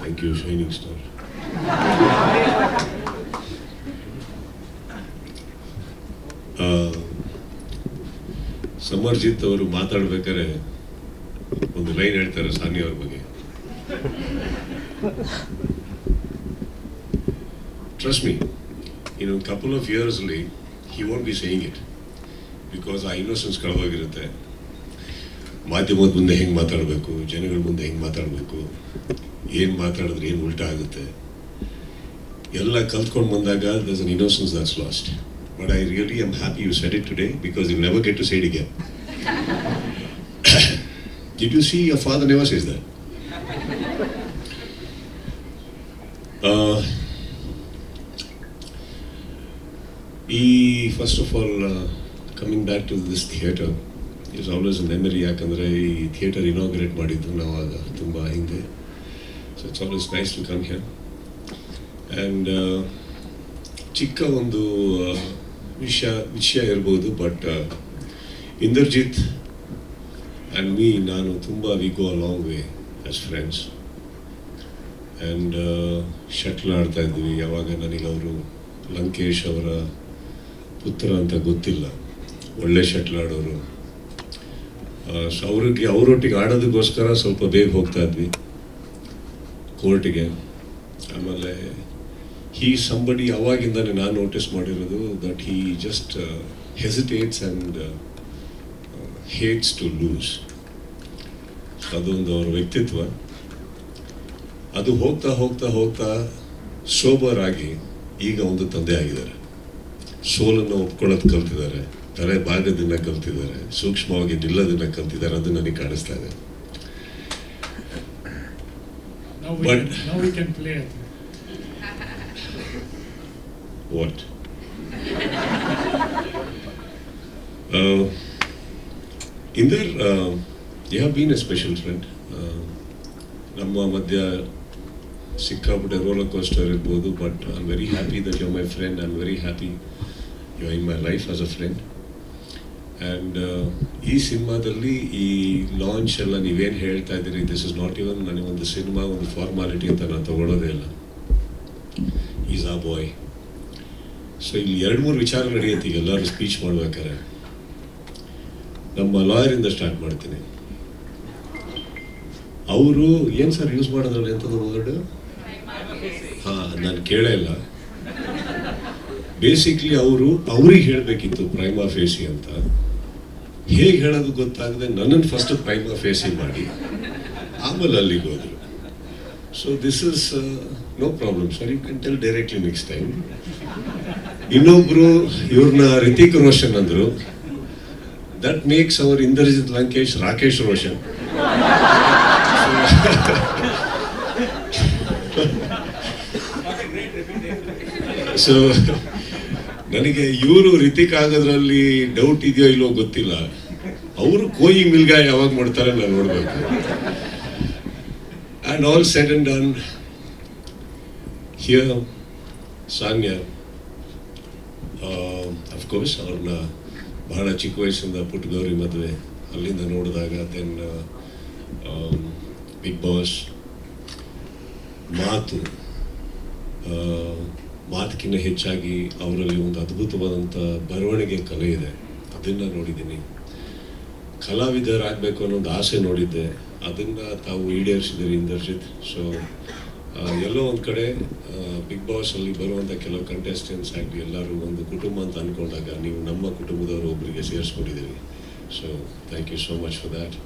Thank you shining star. Samarjit ಅವರು ಮಾತಾಡ್ಬೇಕಾದ್ರೆ ಒಂದು ಲೈನ್ ಹೇಳ್ತಾರೆ ಸಾನಿಯಾ ಅವ್ರ ಬಗ್ಗೆ. Trust me, in a couple of years he won't be saying it because ಆ ಇನ್ನೋಸೆನ್ಸ್ ಕಳೆದೋಗಿರುತ್ತೆ. ಮಾಧ್ಯಮದ ಮುಂದೆ ಹೆಂಗೆ ಮಾತಾಡಬೇಕು, ಜನಗಳ ಮುಂದೆ ಹೆಂಗೆ ಮಾತಾಡಬೇಕು, ಏನು ಮಾತಾಡಿದ್ರೆ ಏನು ಉಲ್ಟಾ ಆಗುತ್ತೆ ಎಲ್ಲ ಕಲ್ತ್ಕೊಂಡು ಬಂದಾಗ there's an innocence that's lost. But I really am happy you said it today because you'll never get to say it again. Did you see your father never says that? First of all, coming back to this theatre is always a memory. ಯಾಕಂದರೆ ಈ theatre inaugurate ಮಾಡಿದ್ದು ನಾವು ಆಗ ತುಂಬ ಹಿಂದೆ. So it's always nice to come here. And ಚಿಕ್ಕ ಒಂದು ವಿಷಯ ಇರ್ಬೋದು, ಬಟ್ ಇಂದರ್ಜಿತ್ ಆ್ಯಂಡ್ ಮೀ ನಾನು ತುಂಬ we go a long way as friends. And shuttle ಆಡ್ತಾ ಇದ್ವಿ. ಯಾವಾಗ ನನಗೆ ಅವರು ಲಂಕೇಶ್ ಅವರ ಪುತ್ರ ಅಂತ ಗೊತ್ತಿಲ್ಲ, ಒಳ್ಳೆ ಶಟ್ಲ್ ಆಡೋರು. ಸೊ ಅವರೊಟ್ಟಿಗೆ ಆಡೋದಕ್ಕೋಸ್ಕರ ಸ್ವಲ್ಪ ಬೇಗ ಹೋಗ್ತಾ ಇದ್ವಿ ಕೋರ್ಟಿಗೆ. ಆಮೇಲೆ ಸಂಬಡಿ ಅವಾಗಿಂದಾನೆ ನಾನು ನೋಟಿಸ್ ಮಾಡಿರೋದು that he just hesitates and hates to lose. ಅದೊಂದು ಅವ್ರ ವ್ಯಕ್ತಿತ್ವ. ಅದು ಹೋಗ್ತಾ ಹೋಗ್ತಾ ಹೋಗ್ತಾ ಸೋಬರ್ ಆಗಿ ಈಗ ಒಂದು ತಂದೆ ಆಗಿದ್ದಾರೆ. ಸೋಲನ್ನು ಒಪ್ಕೊಳ್ಳೋದು ಕಲ್ತಿದ್ದಾರೆ, ತಲೆ ಭಾಗದಿಂದ ಕಲ್ತಿದ್ದಾರೆ, ಸೂಕ್ಷ್ಮವಾಗಿ ನಿಲ್ಲೋದನ್ನ ಕಲ್ತಿದ್ದಾರೆ. ಅದು ನನಗೆ ಕಾಣಿಸ್ತಾ ಇದೆ. But what? Inder, you have been a special friend. ನಮ್ಮ ಮಧ್ಯ ಸಿಕ್ಕಾಪಟ್ಟೆ ರೋಲರ್ ಕೋಸ್ಟರ್ ಇರ್ಬೋದು, but I am very happy that you are my friend. I am very happy you are in my life as a friend. And ಈ ಸಿನಿಮಾದಲ್ಲಿ ಈ launch ಎಲ್ಲ ನೀವೇನು ಹೇಳ್ತಾ ಇದ್ದೀರಿ, ದಿಸ್ ಇಸ್ ನಾಟ್ ಇವನ್ ನನಗೊಂದು ಸಿನಿಮಾ ಒಂದು ಫಾರ್ಮಾಲಿಟಿ ಅಂತ ನಾನು ತಗೊಳ್ಳೋದೇ ಇಲ್ಲ. ಈಸ್ ಆ ಬಾಯ್. ಸೊ ಇಲ್ಲಿ 2-3 ವಿಚಾರ ನಡೆಯುತ್ತೆ ಈಗ ಎಲ್ಲರೂ ಸ್ಪೀಚ್ ಮಾಡ್ಬೇಕಾದ್ರೆ. ನಮ್ಮ ಲಾಯರಿಂದ ಸ್ಟಾರ್ಟ್ ಮಾಡ್ತೀನಿ. ಅವರು ಏನು ಸರ್ ಯೂಸ್ ಮಾಡೋದ್ರಲ್ಲಿ ಎಂಥದ್ದು ವರ್ಡ್? ನಾನು ಕೇಳೇ ಇಲ್ಲ. ಬೇಸಿಕ್ಲಿ ಅವ್ರಿಗೆ ಹೇಳಬೇಕಿತ್ತು ಪ್ರೈಮಾ ಫೇಸಿ ಅಂತ. ಹೇಗೆ ಹೇಳೋದು ಗೊತ್ತಾಗದೆ ನನ್ನನ್ನು ಫಸ್ಟ್ ಪ್ರೈಮಾ ಫೇಸಿ ಮಾಡಿ ಆಮೇಲೆ ಅಲ್ಲಿಗೆ ಹೋದರು. So this is no problem sir, you can tell directly next time. ಇನ್ನೊಬ್ರು ಇವ್ರನ್ನ ರಿತಿಕ್ ರೋಷನ್ ಅಂದ್ರು. That makes our Inderjit Lankesh Rakesh Roshan. So ನನಗೆ ಇವರು ರಿತಿಕ್ ಆಗೋದ್ರಲ್ಲಿ ಡೌಟ್ ಇದೆಯೋ ಇಲ್ಲೋ ಗೊತ್ತಿಲ್ಲ. ಅವರು ಕೋಯಿ ಮಿಲ್ಗಾ ಯಾವಾಗ ಮಾಡ್ತಾರೆ ನಾನು ನೋಡ್ಬೇಕು. And all said and done here Sanya, of course ಅವ್ರನ್ನ ಬಹಳ ಚಿಕ್ಕ ವಯಸ್ಸಿಂದ ಪುಟ್ಟಗೌರಿ ಮದುವೆ ಅಲ್ಲಿಂದ ನೋಡಿದಾಗ, ದೆನ್ ಬಿಗ್ ಬಾಸ್, ಮಾತಕ್ಕಿಂತ ಹೆಚ್ಚಾಗಿ ಅವರಲ್ಲಿ ಒಂದು ಅದ್ಭುತವಾದಂಥ ಬರವಣಿಗೆ ಕಲೆ ಇದೆ, ಅದನ್ನು ನೋಡಿದ್ದೀನಿ. ಕಲಾವಿದರಾಗಬೇಕು ಅನ್ನೋದು ಆಸೆ ನೋಡಿದ್ದೆ, ಅದನ್ನು ತಾವು ಈಡೇರಿಸಿದ್ದೀರಿ ಇಂದರ್ಜಿತ್. ಸೊ ಎಲ್ಲೋ ಒಂದು ಕಡೆ ಬಿಗ್ ಬಾಸಲ್ಲಿ ಬರುವಂಥ ಕೆಲವು ಕಂಟೆಸ್ಟೆಂಟ್ಸ್ ಆಗಲಿ ಎಲ್ಲರೂ ಒಂದು ಕುಟುಂಬ ಅಂತ ಅಂದ್ಕೊಂಡಾಗ ನೀವು ನಮ್ಮ ಕುಟುಂಬದವರು ಒಬ್ಬರಿಗೆ ಸೇರಿಸ್ಕೊಂಡಿದ್ದೀರಿ. So thank you so much for that.